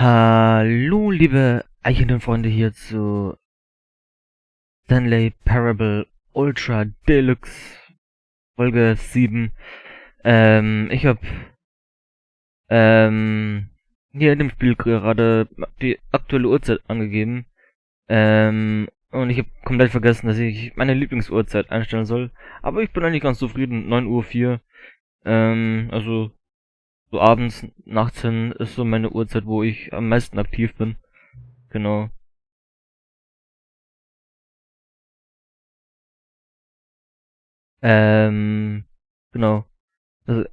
Hallo, liebe Eichenfreunde hier zu Stanley Parable Ultra Deluxe Folge 7. Ich habe hier in dem Spiel gerade die aktuelle Uhrzeit angegeben. Und ich habe komplett vergessen, dass ich meine Lieblingsuhrzeit einstellen soll. Aber ich bin eigentlich ganz zufrieden. 9:04 Uhr. Also so abends, nachts hin ist so meine Uhrzeit, wo ich am meisten aktiv bin. Genau. Genau. Also,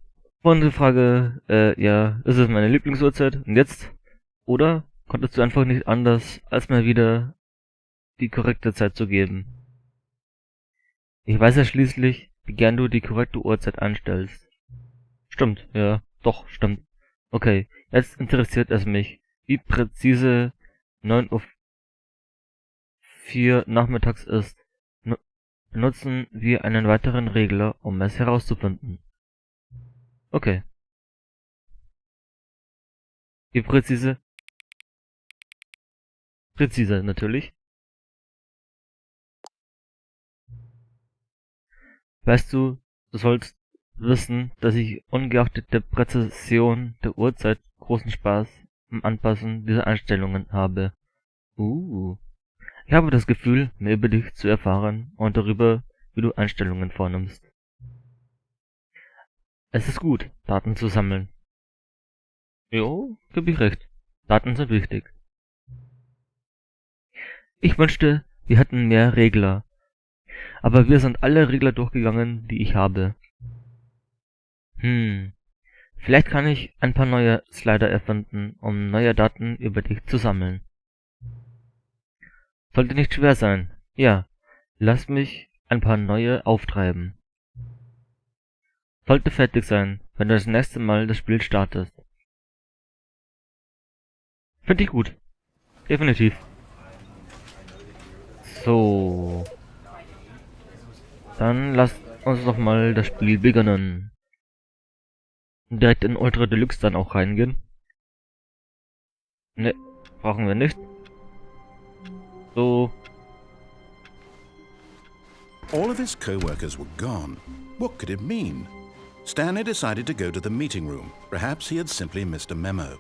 folgende Frage, ja, ist es meine Lieblingsuhrzeit? Und jetzt? Oder konntest du einfach nicht anders, als mal wieder die korrekte Zeit zu geben? Ich weiß ja schließlich, wie gern du die korrekte Uhrzeit einstellst. Stimmt, ja, doch, stimmt. Okay, jetzt interessiert es mich, wie präzise 9:04 Uhr nachmittags ist. Benutzen wir einen weiteren Regler, um es herauszufinden. Okay. Wie präzise? Präziser natürlich. Weißt du, du sollst wissen, dass ich ungeachtet der Präzision der Uhrzeit großen Spaß am Anpassen dieser Einstellungen habe. Ich habe das Gefühl, mehr über dich zu erfahren und darüber, wie du Einstellungen vornimmst. Es ist gut, Daten zu sammeln. Jo, geb ich recht. Daten sind wichtig. Ich wünschte, wir hätten mehr Regler. Aber wir sind alle Regler durchgegangen, die ich habe. Vielleicht kann ich ein paar neue Slider erfinden, um neue Daten über dich zu sammeln. Sollte nicht schwer sein. Ja, lass mich ein paar neue auftreiben. Sollte fertig sein, wenn du das nächste Mal das Spiel startest. Finde ich gut. Definitiv. So. Dann lasst uns doch mal das Spiel beginnen. Direkt in Ultra Deluxe dann auch reingehen. Ne, brauchen wir nicht. So. All of his co-workers were gone. What could it mean? Stanley decided to go to the meeting room. Perhaps he had simply missed a memo.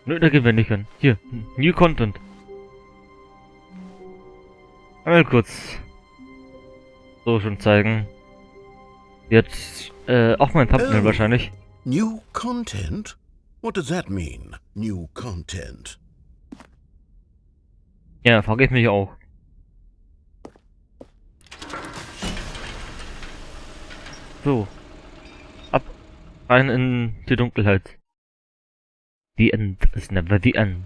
Nö, da gehen wir nicht hin. Hier, New Content. Einmal kurz so schon zeigen. Jetzt, auch mein Thumbnail wahrscheinlich. New content? What does that mean, new content? Ja, frage ich mich auch. So. Ab rein in die Dunkelheit. The end is never the end.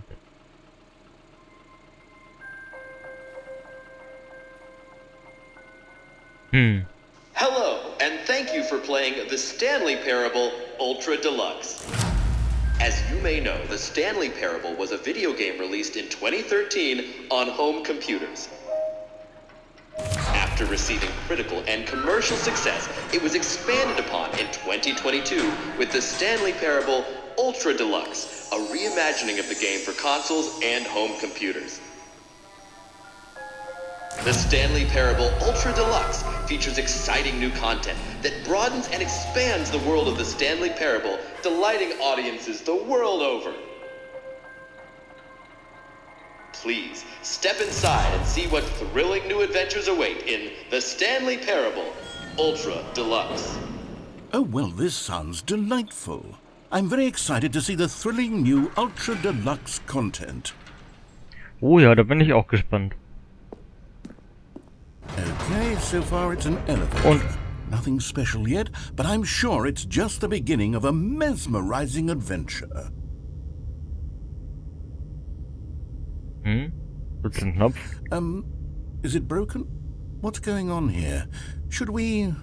Hello, and thank you for playing the Stanley Parable Ultra Deluxe. As you may know, the Stanley Parable was a video game released in 2013 on home computers. After receiving critical and commercial success, it was expanded upon in 2022 with the Stanley Parable Ultra Deluxe, a reimagining of the game for consoles and home computers. The Stanley Parable Ultra Deluxe features exciting new content that broadens and expands the world of the Stanley Parable, delighting audiences the world over. Please, step inside and see what thrilling new adventures await in the Stanley Parable Ultra Deluxe. Oh, well, this sounds delightful. I'm very excited to see the thrilling new Ultra Deluxe content. Oh ja, da bin ich auch gespannt. Okay, so far it's an elevator. Und nothing special yet, but I'm sure it's just the beginning of a mesmerizing adventure. Sitzt ein Knopf. Is it broken? What's going on here? Should we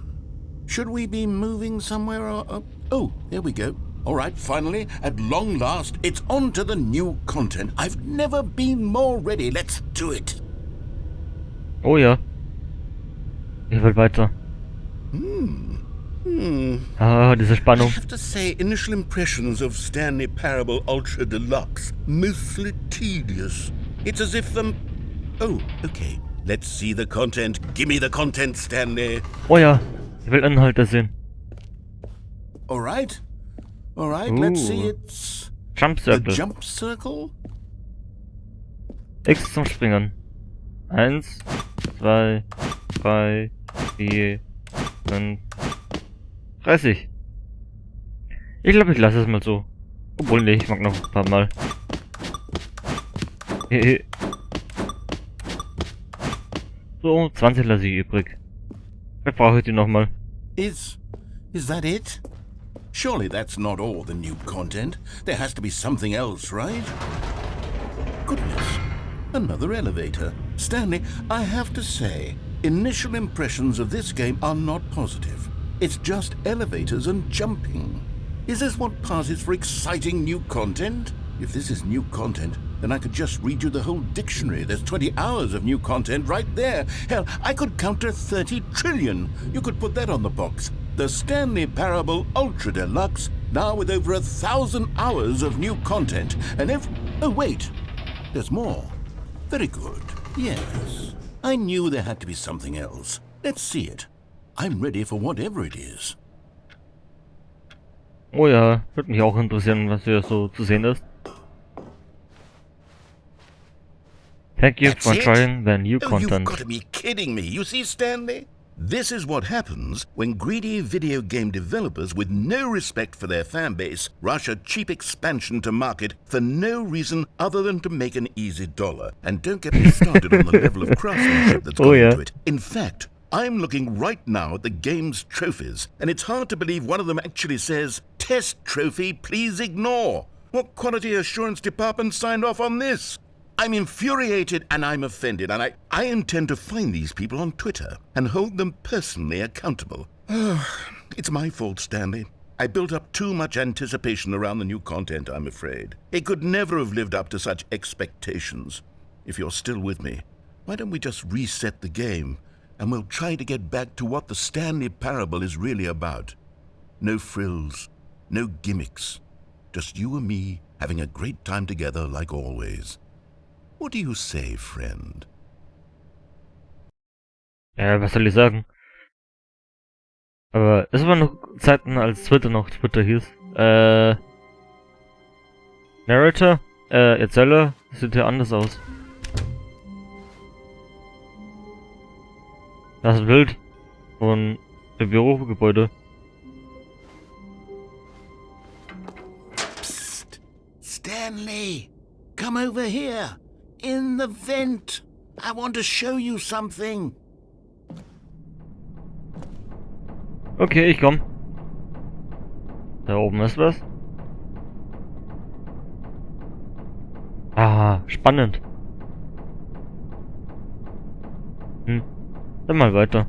be moving somewhere or... Oh, here we go. All right, finally, at long last, it's on to the new content. I've never been more ready. Let's do it. Oh ja. Ich will weiter. Ah, diese I Spannung. have to say, initial impressions of Stanley Parable Ultra Deluxe, mostly tedious. It's as if, Oh, okay. Let's see the content. Gimme the content, Stanley. Oh ja, ich will Inhalte sehen. Alright. Alright, let's see. Uh, It's Jump the Circle. jump circle? X zum Springen. 1, 2, 3, 4, 5, 30. Ich glaube, ich lasse es mal so. Obwohl, nee, ich mag noch ein paar Mal. So, 20 lasse ich übrig. Vielleicht brauche ich die nochmal. Is that it? Surely that's not all the new content. There has to be something else, right? Goodness. Another elevator. Stanley, I have to say, initial impressions of this game are not positive. It's just elevators and jumping. Is this what passes for exciting new content? If this is new content, then I could just read you the whole dictionary. There's 20 hours of new content right there. Hell, I could count to 30 trillion. You could put that on the box. The Stanley Parable Ultra Deluxe, now with over 1,000 hours of new content. And oh wait, there's more. Very good. Yes. I knew there had to be something else. Let's see it. I'm ready for whatever it is. Oh ja, würde mich auch interessieren, was hier so zu sehen ist. Thank you That's for it? trying the new Oh, content. you've got to be kidding me. You see, Stanley? This is what happens when greedy video game developers with no respect for their fan base rush a cheap expansion to market for no reason other than to make an easy dollar. And don't get me started on the level of craftsmanship that's Oh, gone yeah. into it. In fact, I'm looking right now at the game's trophies, and it's hard to believe one of them actually says, "Test trophy, please ignore." What quality assurance department signed off on this? I'm infuriated and I'm offended, and I intend to find these people on Twitter and hold them personally accountable. It's my fault, Stanley. I built up too much anticipation around the new content, I'm afraid. It could never have lived up to such expectations. If you're still with me, why don't we just reset the game, and we'll try to get back to what the Stanley Parable is really about. No frills, no gimmicks. Just you and me having a great time together like always. What do you say, friend? Ja, was soll ich sagen? Aber es waren noch Zeiten, als Twitter noch Twitter hieß. Narrator? Erzähler? Das sieht ja anders aus. Das Bild von dem Bürogebäude. Psst! Stanley! Come over here! In the vent! I want to show you something! Okay, ich komm. Da oben ist was. Ah, spannend. Dann mal weiter.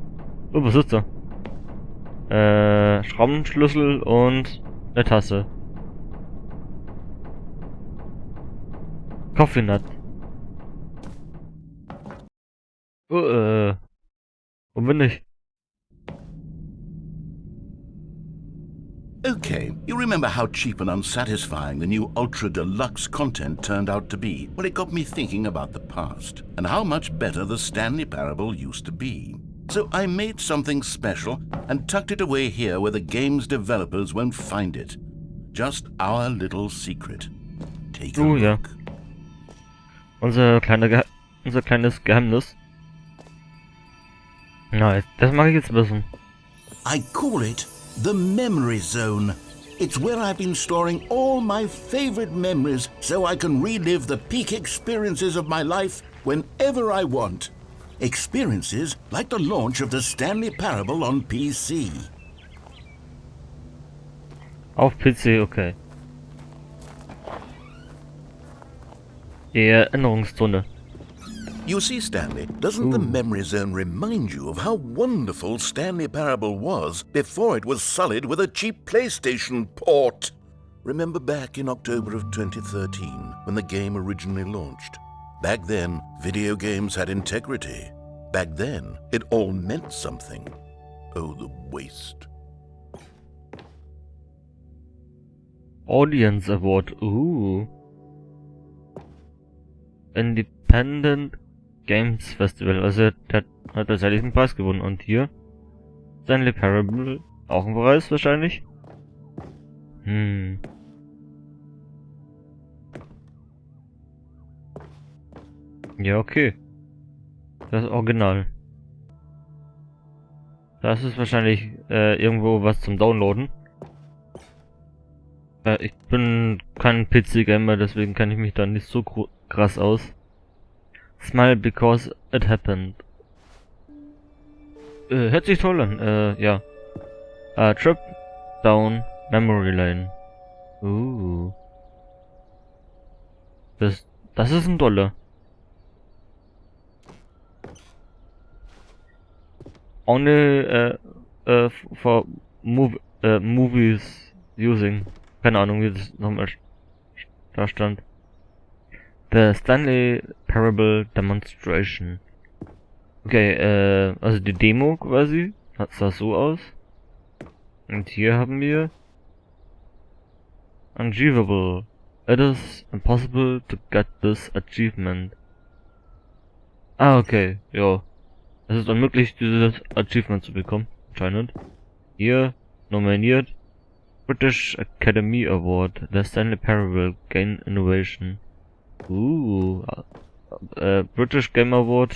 Oh, was ist da? Schraubenschlüssel und eine Tasse. Coffee Nut. Oh, wo bin ich? Okay, you remember how cheap and unsatisfying the new Ultra Deluxe content turned out to be? Well, it got me thinking about the past, and how much better the Stanley Parable used to be. So I made something special and tucked it away here where the game's developers won't find it. Just our little secret. Take a Oh ja. look. Unser kleines Geheimnis. Nice, das mag ich jetzt wissen. I call it the Memory Zone. It's where I've been storing all my favorite memories so I can relive the peak experiences of my life whenever I want. Experiences like the launch of the Stanley Parable on PC. Auf PC, okay. Die Erinnerungszone. You see, Stanley, doesn't the Memory Zone remind you of how wonderful Stanley Parable was before it was sullied with a cheap PlayStation port? Remember back in October of 2013, when the game originally launched? Back then, video games had integrity. Back then, it all meant something. Oh, the waste. Audience Award. Independent Games Festival. Also der hat tatsächlich einen Preis gewonnen. Und hier Stanley Parable. Auch ein Preis wahrscheinlich. Ja, okay. Das Original. Das ist wahrscheinlich irgendwo was zum Downloaden. Ich bin kein PC-Gamer, deswegen kann ich mich da nicht so krass aus. Smile because it happened. Hört sich toll an, ja. Trip down memory lane. Das ist ein Dollar. Only for movies using. Keine Ahnung, wie das nochmal da stand. The Stanley Parable Demonstration. Okay, also die Demo quasi. Sah so aus. Und hier haben wir Unachievable. It is impossible to get this achievement. Ah, okay, ja. Es ist unmöglich, dieses Achievement zu bekommen, anscheinend. Hier, nominiert. British Academy Award, the Stanley Parable Game Innovation. British Game Award,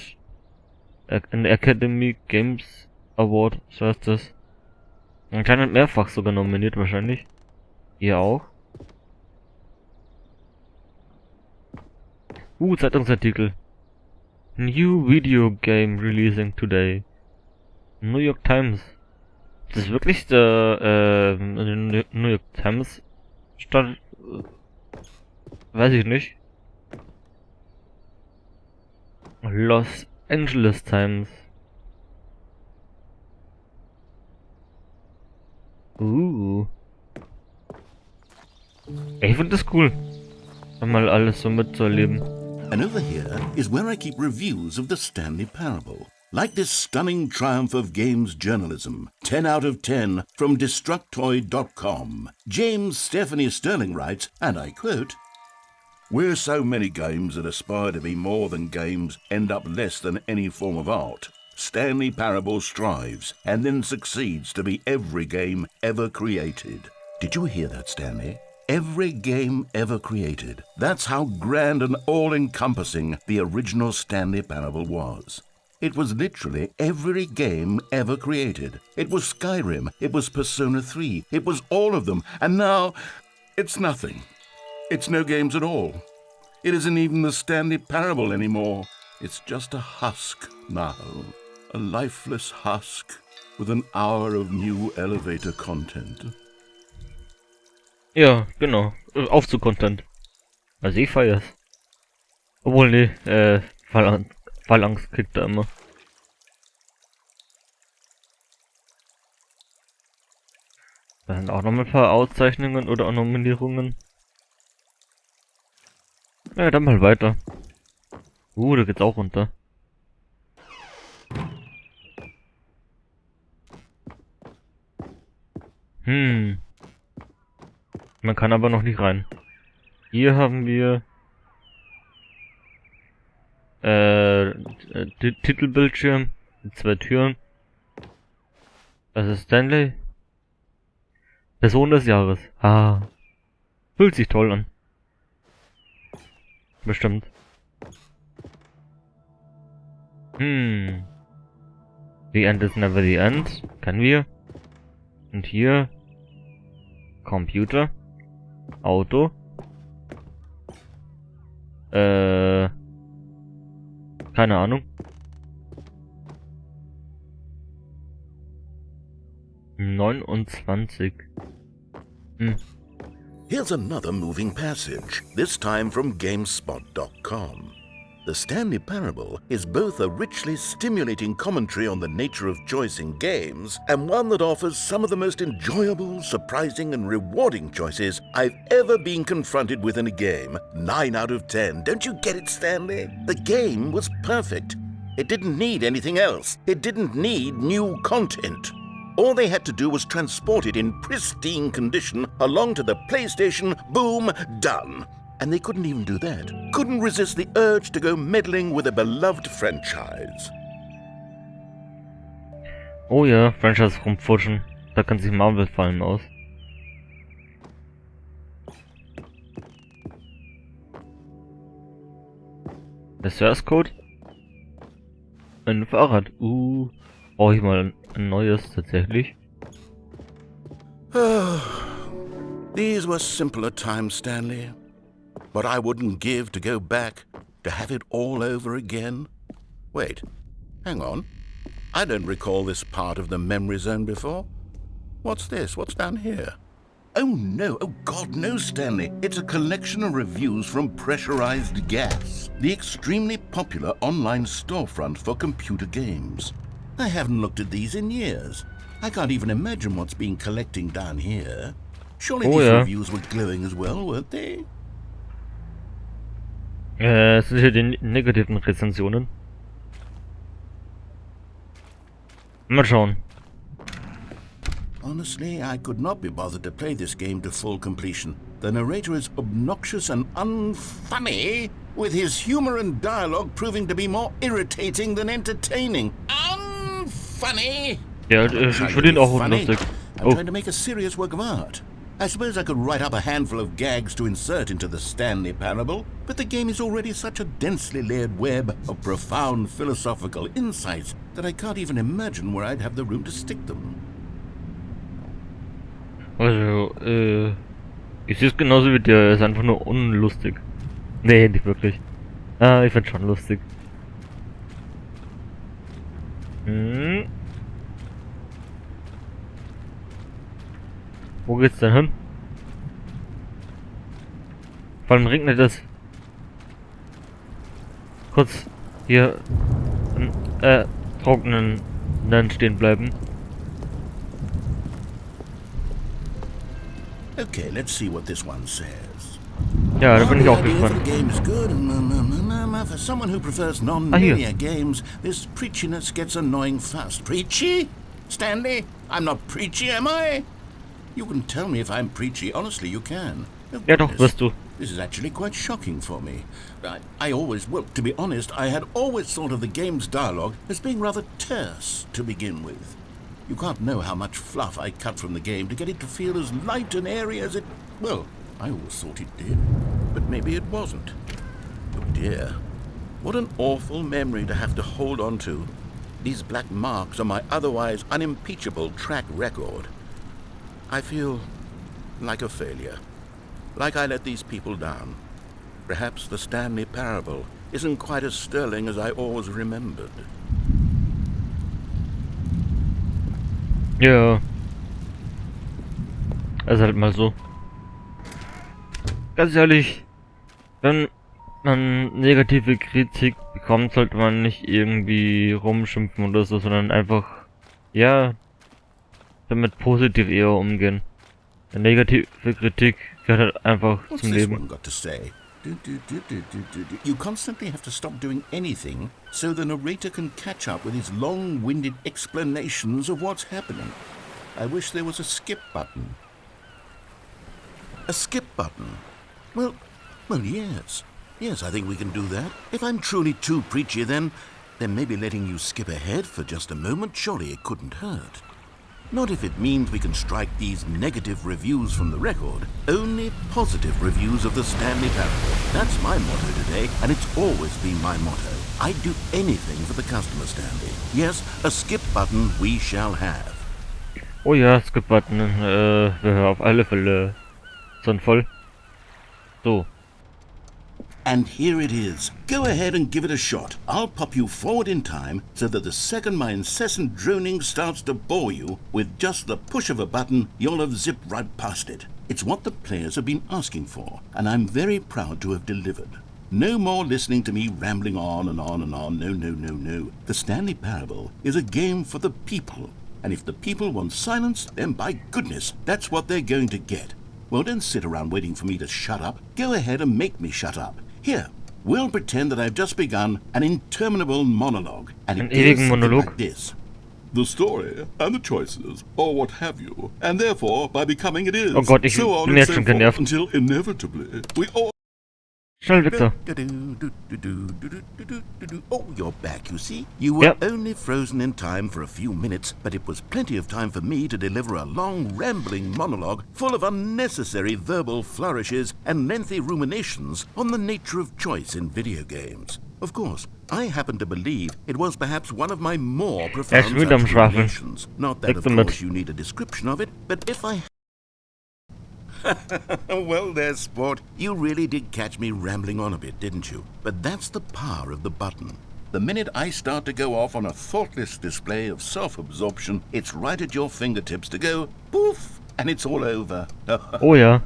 Academy Games Award, so heißt das. Anscheinend mehrfach sogar nominiert wahrscheinlich. Hier auch. Zeitungsartikel. New Video Game Releasing Today. New York Times. Das ist wirklich der New York Times stand. Weiß ich nicht. Los Angeles Times. Ich finde das cool, mal alles so mitzuerleben. And over here is where I keep reviews of the Stanley Parable. Like this stunning triumph of games journalism, 10 out of 10 from Destructoid.com. James Stephanie Sterling writes, and I quote, "Where so many games that aspire to be more than games end up less than any form of art, Stanley Parable strives and then succeeds to be every game ever created." Did you hear that, Stanley? Every game ever created. That's how grand and all-encompassing the original Stanley Parable was. It was literally every game ever created. It was Skyrim, it was Persona 3, it was all of them, and now it's nothing. It's no games at all. It isn't even the Stanley Parable anymore. It's just a husk now. A lifeless husk with an hour of new elevator content. Ja, genau. Aufzug-Content. Also ich feier's. Obwohl, nee, Fallangst kriegt er immer. Da sind auch noch ein paar Auszeichnungen oder Nominierungen. Ja, dann mal weiter. Da geht's auch runter. Man kann aber noch nicht rein. Hier haben wir Titelbildschirm mit 2 Türen. Das ist Stanley. Person des Jahres. Fühlt sich toll an. Bestimmt. The end is never the end. Kennen wir. Und hier Computer. Auto. Keine Ahnung. 29. Here's another moving passage, this time from GameSpot.com. The Stanley Parable is both a richly stimulating commentary on the nature of choice in games and one that offers some of the most enjoyable, surprising, and rewarding choices I've ever been confronted with in a game. 9 out of 10. Don't you get it, Stanley? The game was perfect. It didn't need anything else. It didn't need new content. All they had to do was transport it in pristine condition along to the PlayStation, boom, done. And they couldn't even do that. Couldn't resist the urge to go meddling with a beloved franchise. Oh ja, Franchise rumpfuschen. Da kann sich Marvel fallen aus. Der Source Code? Ein Fahrrad. Brauche ich mal ein neues tatsächlich. These were simpler times, Stanley. What I wouldn't give to go back, to have it all over again. Wait, hang on. I don't recall this part of the memory zone before. What's this? What's down here? Oh no, oh God, no, Stanley. It's a collection of reviews from Pressurized Gas, the extremely popular online storefront for computer games. I haven't looked at these in years. I can't even imagine what's been collecting down here. Surely these reviews were glowing as well, weren't they? Es sind hier die negativen Rezensionen. Mal schauen. Honestly, I could not be bothered to play this game to full completion. The narrator is obnoxious and unfunny, with his humor and dialogue proving to be more irritating than entertaining. Unfunny! Ja, ich finde ihn auch unlustig. I'm trying to make a serious work of art. I suppose I could write up a handful of gags to insert into the Stanley Parable, but the game is already such a densely layered web of profound philosophical insights that I can't even imagine where I'd have the room to stick them. Also, ich sehe es genauso wie dir, er ist einfach nur unlustig. Nee, nicht wirklich. Ich find's schon lustig. Wo geht's denn hin? Vor allem regnet es. Kurz hier trocknen, dann stehen bleiben. Okay, let's see what this one says. Ja, da bin ich auch The gespannt. game is good. For someone who prefers non-linear games, this preachiness gets annoying fast. Preachy? Stanley? I'm not preachy, am I? You can tell me if I'm preachy. Honestly, you can. Oh, Ja doch, wirst du. This is actually quite shocking for me. Well, to be honest, I had always thought of the game's dialogue as being rather terse to begin with. You can't know how much fluff I cut from the game to get it to feel as light and airy as it... Well, I always thought it did, but maybe it wasn't. Oh dear. What an awful memory to have to hold on to. These black marks on my otherwise unimpeachable track record. I feel like a failure. Like I let these people down. Perhaps the Stanley Parable isn't quite as sterling as I always remembered. Ja. Also halt mal so. Ganz ehrlich, wenn man negative Kritik bekommt, sollte man nicht irgendwie rumschimpfen oder so, sondern einfach, ja, damit positiv eher umgehen. Eine negative Kritik gehört halt einfach zum Leben. You constantly have to stop doing anything so the narrator can catch up with his long-winded explanations of what's happening. I wish there was a skip button. A skip button? Well, yes. Yes, I think we can do that. If I'm truly too preachy, then maybe letting you skip ahead for just a moment, surely it couldn't hurt. Not if it means we can strike these negative reviews from the record. Only positive reviews of the Stanley Parable. That's my motto today, and it's always been my motto. I'd do anything for the customer, Stanley. Yes, a skip button we shall have. Oh ja, Skip-Button, wäre auf alle Fälle sinnvoll. So. And here it is. Go ahead and give it a shot. I'll pop you forward in time so that the second my incessant droning starts to bore you, with just the push of a button, you'll have zipped right past it. It's what the players have been asking for, and I'm very proud to have delivered. No more listening to me rambling on and on and on. No. The Stanley Parable is a game for the people. And if the people want silence, then by goodness, that's what they're going to get. Well, don't sit around waiting for me to shut up. Go ahead and make me shut up. Here, we'll pretend that I've just begun an interminable monologue. And it goes something like this. the story and the choices, or what have you, and therefore by becoming it is. Oh Gott, ich so on bin and jetzt so schon forth, genervt. until inevitably we all... Schnell, Victor. Oh, you're back, you see. You were Yep. only frozen in time for a few minutes, but it was plenty of time for me to deliver a long, rambling monologue full of unnecessary verbal flourishes and lengthy ruminations on the nature of choice in video games. Of course, I happen to believe it was perhaps one of my more profound wieder am such Schwafeln. ruminations. Not that, Leg of them mit. course, you need a description of it, but if I... Well, there's sport. You really did catch me rambling on a bit, didn't you? But that's the power of the button. The minute I start to go off on a thoughtless display of self-absorption, it's right at your fingertips to go poof, and it's all over. Oh ja.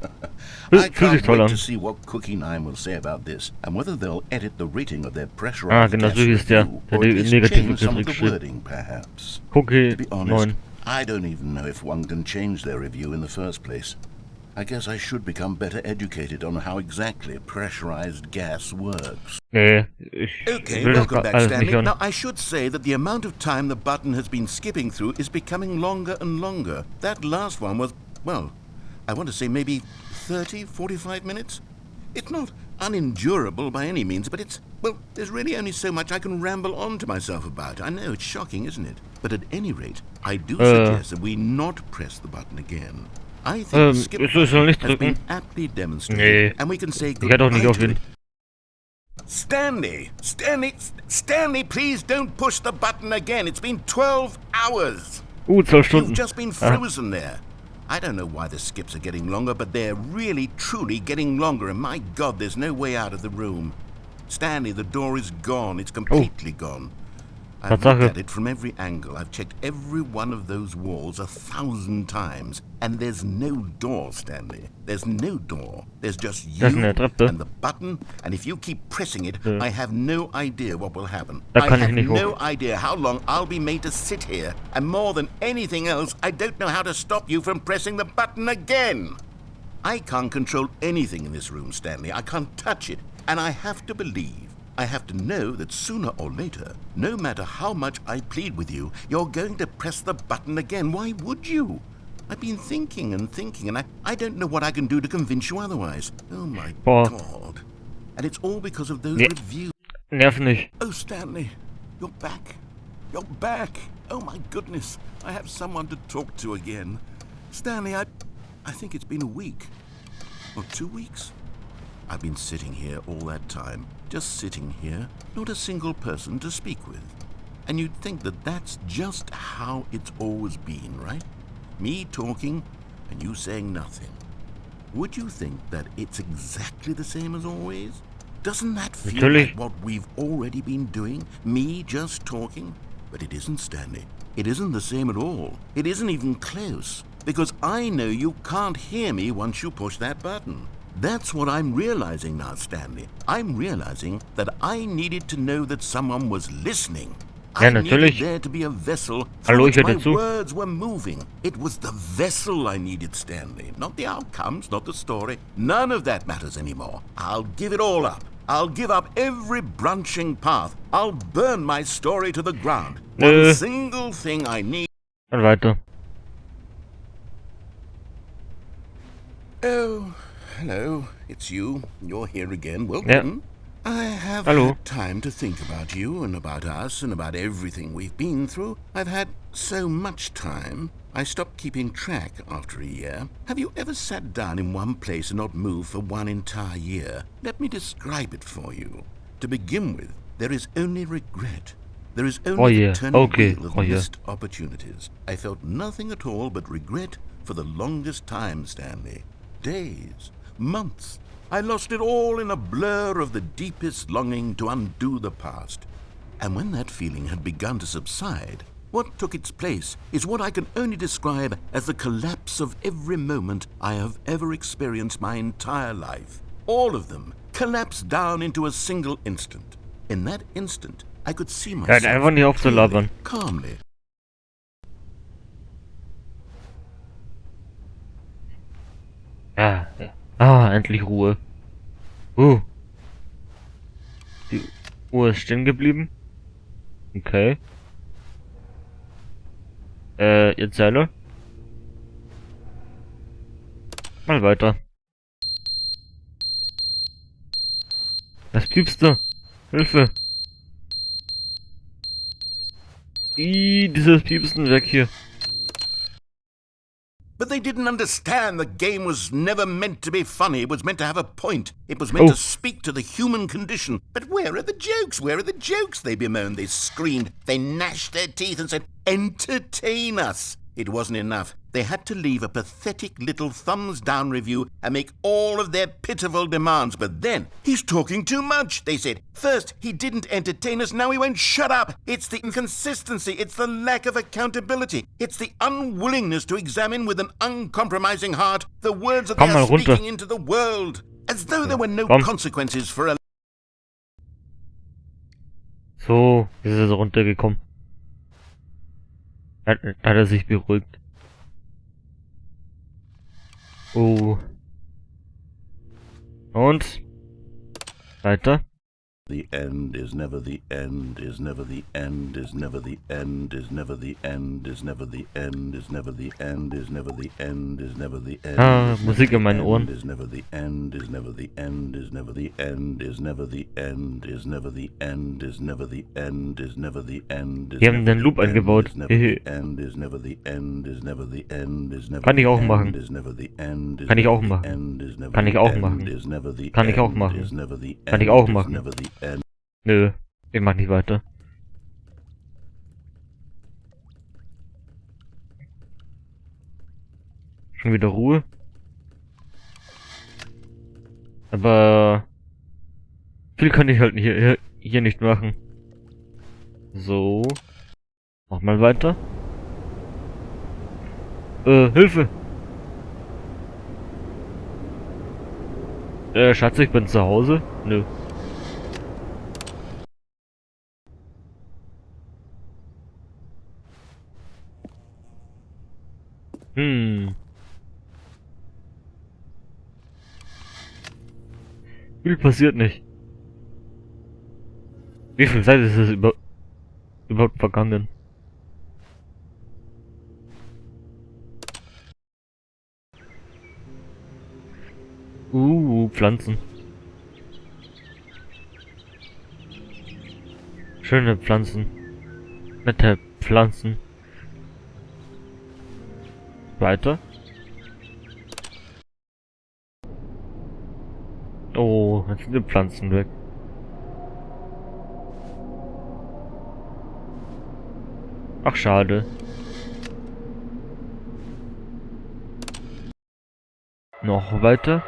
I Fühlt sich can't toll wait an. to see what Cookie 9 will say about this, and whether they'll edit the rating of their pressurized Genau, guest so hieß der. review, Der or at die least negative change some of Kritik the schrieb. wording, perhaps. Cookie To be honest, 9. I don't even know if one can change their review in the first place. I guess I should become better educated on how exactly pressurized gas works. Nee, ich Okay, will das welcome back, alles nicht Stanley. hören. Now, I should say that the amount of time the button has been skipping through is becoming longer and longer. That last one was, well, I want to say maybe 30, 45 minutes? It's not unendurable by any means, but it's, well, there's really only so much I can ramble on to myself about. I know, it's shocking, isn't it? But at any rate, I do suggest that we not press the button again. I think the skip ich soll nicht has been drücken. aptly demonstrated, Nee. and we can say Ich hätte auch nicht goodbye auf to ihn. it. Stanley, please don't push the button again. It's been 12 hours. 12 You've Stunden. just been frozen there. I don't know why the skips are getting longer, but they're really, truly getting longer, and my God, there's no way out of the room. Stanley, the door is gone. It's completely gone. I've looked Tatsache. at it from every angle. I've checked every one of those walls 1,000 times. And there's no door, Stanley. There's no door. There's just you Das ist eine Treppe. and the button. And if you keep pressing it, Ja. I have no idea what will happen. Da I kann ich have nicht no hoch. idea how long I'll be made to sit here. And more than anything else, I don't know how to stop you from pressing the button again. I can't control anything in this room, Stanley. I can't touch it. And I have to believe, I have to know that sooner or later, no matter how much I plead with you, you're going to press the button again. Why would you? I've been thinking, and I don't know what I can do to convince you otherwise. Oh my Boah. God. And it's all because of those Nee. reviews. Nerv nicht. Oh, Stanley, you're back. You're back. Oh my goodness. I have someone to talk to again. Stanley, I think it's been a week. Or 2 weeks. I've been sitting here all that time, just sitting here, not a single person to speak with. And you'd think that that's just how it's always been, right? Me talking and you saying nothing. Would you think that it's exactly the same as always? Doesn't that feel Natürlich. like what we've already been doing? Me just talking? But it isn't, Stanley. It isn't the same at all. It isn't even close. Because I know you can't hear me once you push that button. That's what I'm realizing now, Stanley. I'm realizing that I needed to know that someone was listening. Ja, I needed natürlich. there to be a vessel Hallo, through ich which höre my dir zu. words were moving. It was the vessel I needed, Stanley. Not the outcomes, not the story. None of that matters anymore. I'll give it all up. I'll give up every branching path. I'll burn my story to the ground. One single thing I need. Dann weiter. Oh, hello. It's you. You're here again. Welcome. I have Hallo. had time to think about you and about us and about everything we've been through. I've had so much time. I stopped keeping track after a year. Have you ever sat down in one place and not moved for one entire year? Let me describe it for you. To begin with, there is only regret. There is only Oh the yeah. turning Okay. wheel of Oh yeah. missed opportunities. I felt nothing at all but regret for the longest time, Stanley. Days, months. I lost it all in a blur of the deepest longing to undo the past. And when that feeling had begun to subside, what took its place is what I can only describe as the collapse of every moment I have ever experienced my entire life. All of them collapsed down into a single instant. In that instant, I could see Hört myself einfach nicht auf zu labern. calmly. Ja. Endlich Ruhe. Die Uhr ist stehen geblieben. Okay. Erzähle. Mal weiter. Was piepst du? Hilfe! Dieses Piepsen weg hier. But they didn't understand the game was never meant to be funny. It was meant to have a point. It was meant to speak to the human condition. But where are the jokes? Where are the jokes? They bemoaned, they screamed, they gnashed their teeth and said, entertain us. It wasn't enough. They had to leave a pathetic little thumbs-down review and make all of their pitiful demands. But then, he's talking too much, they said. First, he didn't entertain us, now he won't shut up. It's the inconsistency, it's the lack of accountability. It's the unwillingness to examine with an uncompromising heart the words that they are speaking into the world. As though there were no consequences for a... So, ist er so runtergekommen. Hat er sich beruhigt. Oh. Und? Weiter. The end is never the end, is never the end, is never the end, is never the end, is never the end, is never the end, is never the end, is never the end. Ah, Musik in meinen Ohren. Is never the end, is never the end, is never the end, is never the end, is never the end, is never the end, is never the end. Die haben den Loop eingebaut. Kann ich auch machen. Kann ich auch machen. Kann ich auch machen. Kann ich auch machen. Kann ich auch machen. Nö, ich mach nicht weiter. Schon wieder Ruhe. Aber viel kann ich halt hier nicht machen. So. Mach mal weiter. Hilfe! Schatz, ich bin zu Hause? Nö. Viel passiert nicht. Wie viel Zeit ist es überhaupt vergangen? Pflanzen. Schöne Pflanzen. Nette Pflanzen. Weiter. Oh, jetzt sind die Pflanzen weg. Ach, schade. Noch weiter.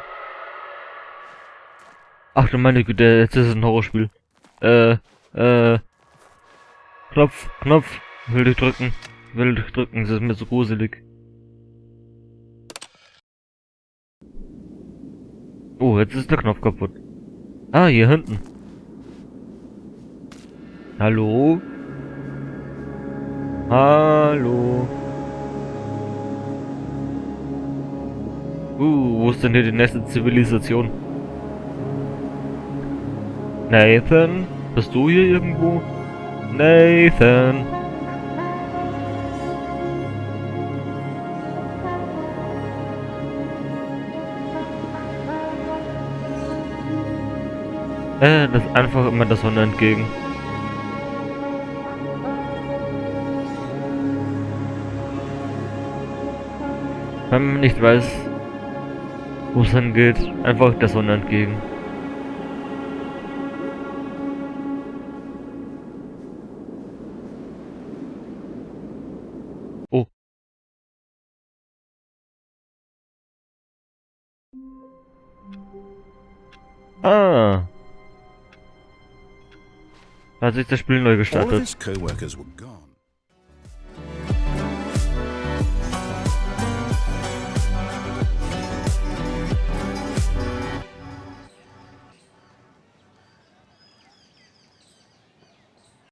Ach du meine Güte, jetzt ist es ein Horrorspiel. Knopf. Will dich drücken, das ist mir so gruselig. Oh, jetzt ist der Knopf kaputt. Ah, hier hinten. Hallo? Hallo? Wo ist denn hier die nächste Zivilisation? Nathan? Bist du hier irgendwo? Nathan? Das ist einfach immer der Sonne entgegen. Wenn man nicht weiß, wo es hingeht, einfach der Sonne entgegen. Oh. Ah. Da hat sich das Spiel neu gestartet. All of his co-workers were gone.